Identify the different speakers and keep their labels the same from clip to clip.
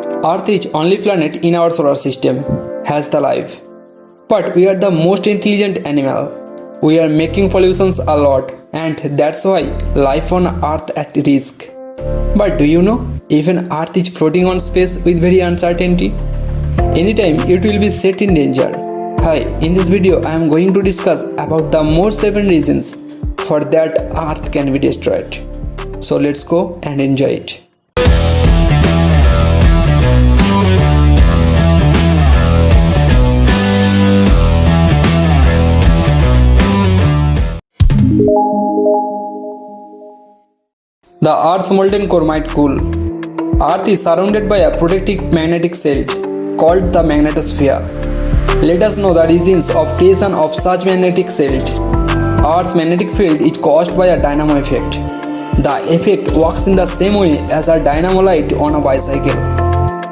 Speaker 1: Earth is only planet in our solar system has the life. But we are the most intelligent animal. We are making pollutions a lot, and that's why life on Earth at risk. But do you know, even Earth is floating on space with very uncertainty. Anytime it will be set in danger. Hi, in this video I am going to discuss about the most 7 reasons for that Earth can be destroyed. So let's go and enjoy it. The Earth's molten core might cool. Earth is surrounded by a protective magnetic shield called the magnetosphere. Let us know the reasons of creation of such magnetic shield. Earth's magnetic field is caused by a dynamo effect. The effect works in the same way as a dynamo light on a bicycle.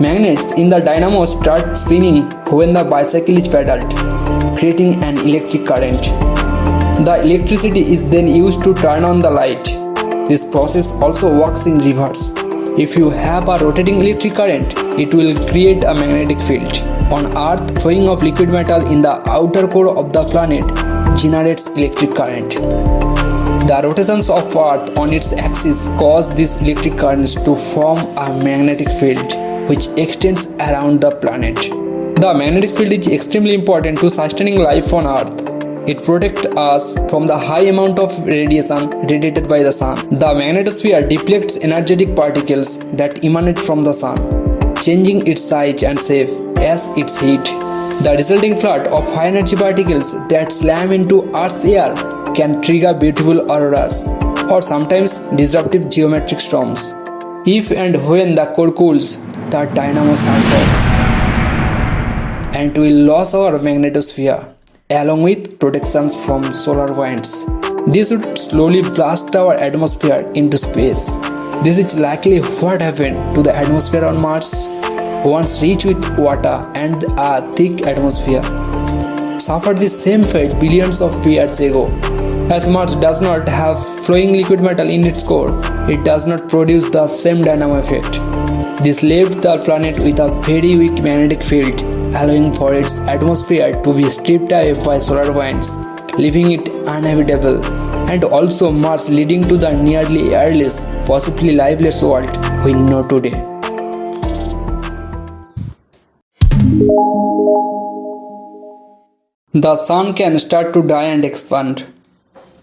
Speaker 1: Magnets in the dynamo start spinning when the bicycle is pedaled, creating an electric current. The electricity is then used to turn on the light. This process also works in reverse. If you have a rotating electric current, it will create a magnetic field. On Earth, flowing of liquid metal in the outer core of the planet generates electric current. The rotations of Earth on its axis cause these electric currents to form a magnetic field which extends around the planet. The magnetic field is extremely important to sustaining life on Earth. It protects us from the high amount of radiation radiated by the sun. The magnetosphere deflects energetic particles that emanate from the sun, changing its size and shape as its heat. The resulting flood of high energy particles that slam into Earth's air can trigger beautiful auroras or sometimes disruptive geometric storms. If and when the core cools, the dynamo shuts off and we will lose our magnetosphere along with protections from solar winds. This would slowly blast our atmosphere into space. This is likely what happened to the atmosphere on Mars, once rich with water and a thick atmosphere. Suffered the same fate billions of years ago. As Mars does not have flowing liquid metal in its core, it does not produce the same dynamo effect. This left the planet with a very weak magnetic field, allowing for its atmosphere to be stripped away by solar winds, leaving it uninhabitable, and also Mars leading to the nearly airless, possibly lifeless world we know today. The Sun can start to die and expand.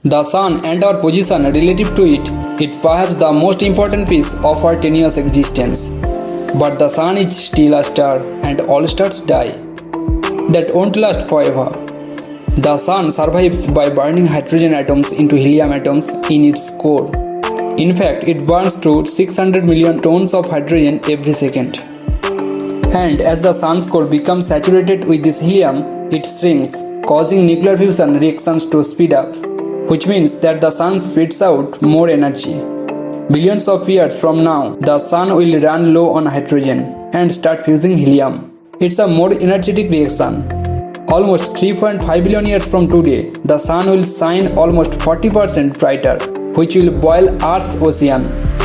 Speaker 1: The Sun and our position relative to it perhaps the most important piece of our tenuous existence. But the Sun is still a star, and all stars die. That won't last forever. The Sun survives by burning hydrogen atoms into helium atoms in its core. In fact, it burns through 600 million tons of hydrogen every second. And as the Sun's core becomes saturated with this helium, it shrinks, causing nuclear fusion reactions to speed up, which means that the Sun spits out more energy. Billions of years from now, the Sun will run low on hydrogen and start fusing helium. It's a more energetic reaction. Almost 3.5 billion years from today, the Sun will shine almost 40% brighter, which will boil Earth's ocean,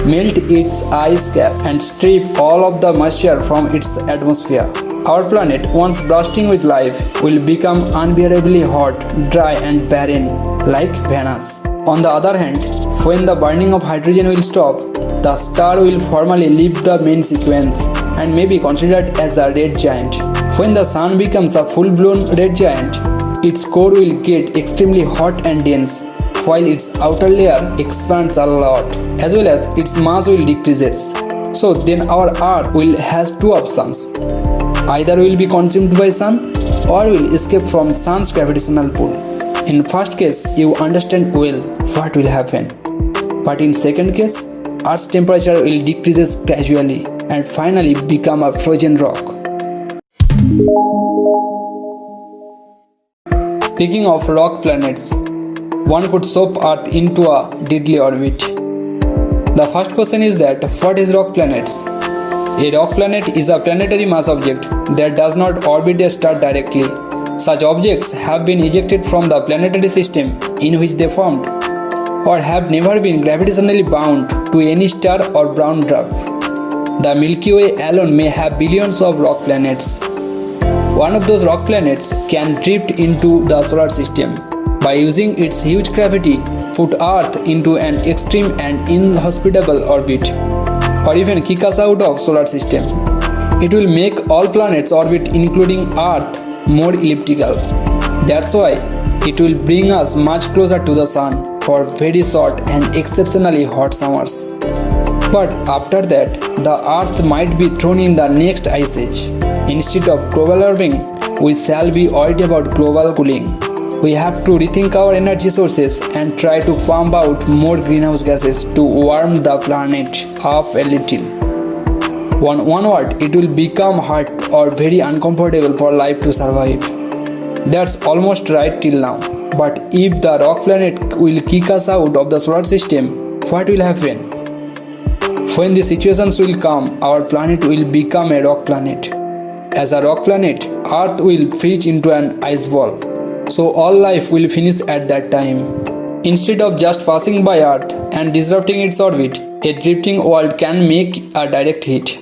Speaker 1: melt its ice cap, and strip all of the moisture from its atmosphere. Our planet, once bursting with life, will become unbearably hot, dry, and barren, like Venus. On the other hand, when the burning of hydrogen will stop, the star will formally leave the main sequence and may be considered as a red giant. When the Sun becomes a full-blown red giant, its core will get extremely hot and dense, while its outer layer expands a lot, as well as its mass will decreases. So then our Earth will has two options. Either will be consumed by Sun or will escape from Sun's gravitational pull. In first case, you understand well what will happen. But in second case, Earth's temperature will decrease gradually and finally become a frozen rock. Speaking of rock planets, one could shove Earth into a deadly orbit. The first question is that what is rock planets? A rock planet is a planetary mass object that does not orbit a star directly. Such objects have been ejected from the planetary system in which they formed, or have never been gravitationally bound to any star or brown dwarf. The Milky Way alone may have billions of rock planets. One of those rock planets can drift into the solar system. By using its huge gravity, put Earth into an extreme and inhospitable orbit, or even kick us out of solar system. It will make all planets orbit including Earth more elliptical. That's why it will bring us much closer to the Sun for very short and exceptionally hot summers. But after that, the Earth might be thrown in the next ice age. Instead of global warming, we shall be worried about global cooling. We have to rethink our energy sources and try to pump out more greenhouse gases to warm the planet up a little. One word, it will become hard or very uncomfortable for life to survive. That's almost right till now. But if the rock planet will kick us out of the solar system, what will happen? When the situations will come, our planet will become a rock planet. As a rock planet, Earth will freeze into an ice ball. So all life will finish at that time. Instead of just passing by Earth and disrupting its orbit, a drifting world can make a direct hit.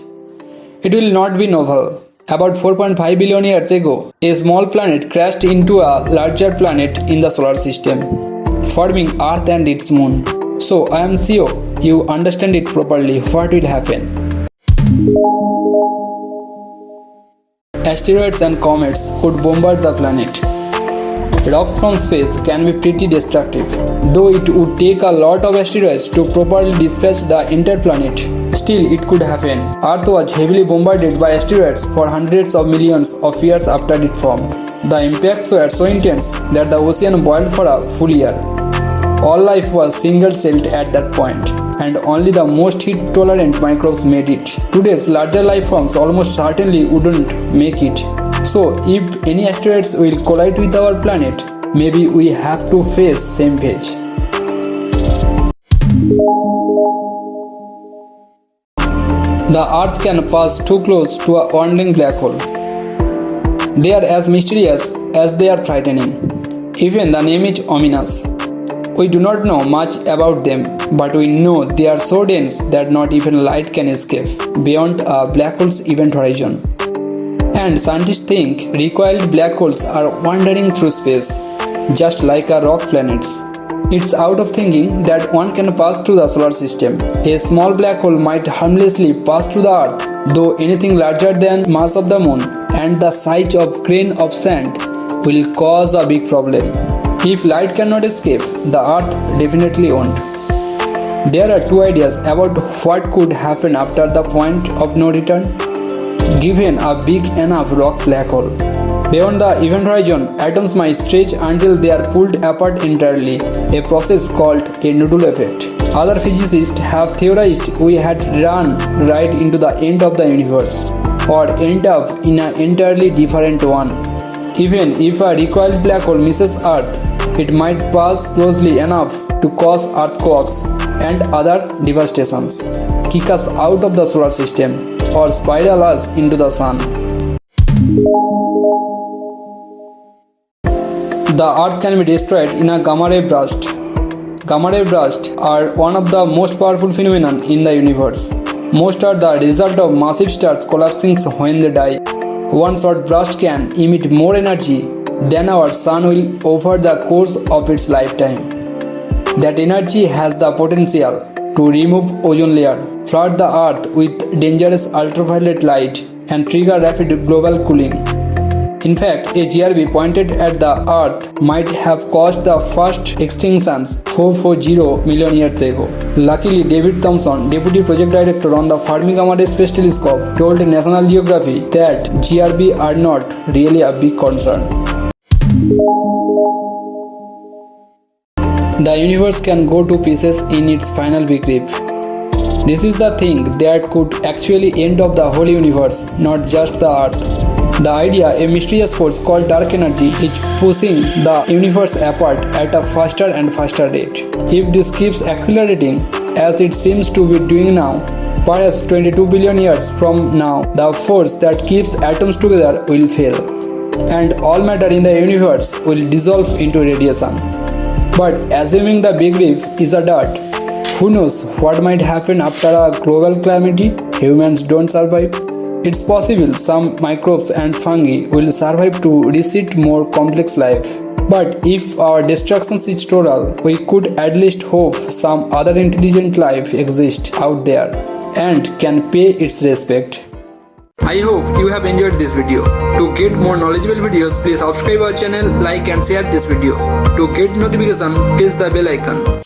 Speaker 1: It will not be novel. About 4.5 billion years ago, a small planet crashed into a larger planet in the solar system, forming Earth and its moon. So I am sure you understand it properly what will happen. Asteroids and comets could bombard the planet. Rocks from space can be pretty destructive, though it would take a lot of asteroids to properly dispatch the entire planet. Still, it could happen. Earth was heavily bombarded by asteroids for hundreds of millions of years after it formed. The impacts were so intense that the ocean boiled for a full year. All life was single-celled at that point, and only the most heat-tolerant microbes made it. Today's larger life forms almost certainly wouldn't make it. So, if any asteroids will collide with our planet, maybe we have to face same fate. The Earth can pass too close to a wandering black hole. They are as mysterious as they are frightening. Even the name is ominous. We do not know much about them, but we know they are so dense that not even light can escape beyond a black hole's event horizon. And scientists think recoiled black holes are wandering through space, just like our rock planets. It's out of thinking that one can pass through the solar system. A small black hole might harmlessly pass through the Earth, though anything larger than mass of the moon and the size of grain of sand will cause a big problem. If light cannot escape, the Earth definitely won't. There are two ideas about what could happen after the point of no return. Given a big enough rock black hole, beyond the event horizon, atoms might stretch until they are pulled apart entirely, a process called a noodle effect. Other physicists have theorized we had run right into the end of the universe, or end up in an entirely different one. Even if a recoiled black hole misses Earth, it might pass closely enough to cause earthquakes and other devastations, kick us out of the solar system, or spiral us into the sun. The Earth can be destroyed in a gamma ray burst. Gamma ray bursts are one of the most powerful phenomena in the universe. Most are the result of massive stars collapsing when they die. One short burst can emit more energy than our sun will over the course of its lifetime. That energy has the potential to remove ozone layer, flood the Earth with dangerous ultraviolet light, and trigger rapid global cooling. In fact, a GRB pointed at the Earth might have caused the first extinctions 440 million years ago. Luckily, David Thompson, Deputy Project Director on the Fermi Gamma Ray Space Telescope, told National Geographic that GRB are not really a big concern. The universe can go to pieces in its final big rip. This is the thing that could actually end up the whole universe, not just the Earth. The idea, a mysterious force called dark energy, is pushing the universe apart at a faster and faster rate. If this keeps accelerating, as it seems to be doing now, perhaps 22 billion years from now, the force that keeps atoms together will fail, and all matter in the universe will dissolve into radiation. But assuming the big rip is a dart, who knows what might happen after a global calamity humans don't survive? It's possible some microbes and fungi will survive to receive more complex life. But if our destruction is total, we could at least hope some other intelligent life exists out there and can pay its respect. I hope you have enjoyed this video. To get more knowledgeable videos, please subscribe our channel, like and share this video. To get notification, press the bell icon.